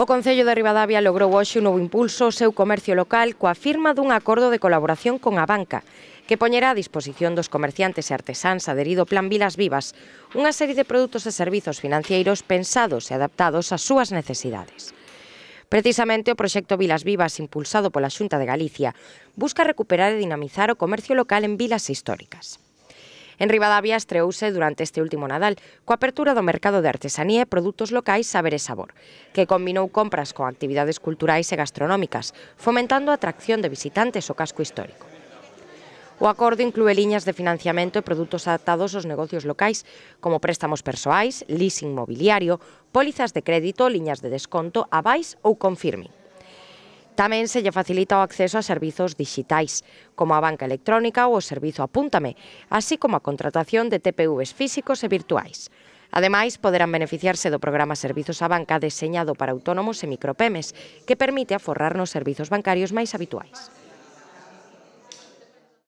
O Concello de Ribadavia logrou hoxe un novo impulso ao seu comercio local coa firma dun acordo de colaboración con a banca, que poñerá a disposición dos comerciantes e artesáns adherido ao Plan Vilas Vivas unha serie de produtos e servizos financeiros pensados e adaptados ás súas necesidades. Precisamente o proxecto Vilas Vivas, impulsado pola Xunta de Galicia, busca recuperar e dinamizar o comercio local en vilas históricas. En Ribadavia estreouse durante este último Nadal coa apertura do mercado de artesanía e produtos locais Saber e Sabor, que combinou compras con actividades culturais e gastronómicas, fomentando a atracción de visitantes ao casco histórico. O acordo inclúe liñas de financiamento e produtos adaptados aos negocios locais, como préstamos persoais, leasing mobiliario, pólizas de crédito, liñas de desconto, avais ou confirming. Tamén se lle facilita o acceso a servizos dixitais, como a banca electrónica ou o servizo Apúntame, así como a contratación de TPVs físicos e virtuais. Ademais, poderán beneficiarse do programa Servizos á Banca deseñado para autónomos e micropemes, que permite aforrar nos servizos bancarios máis habituais.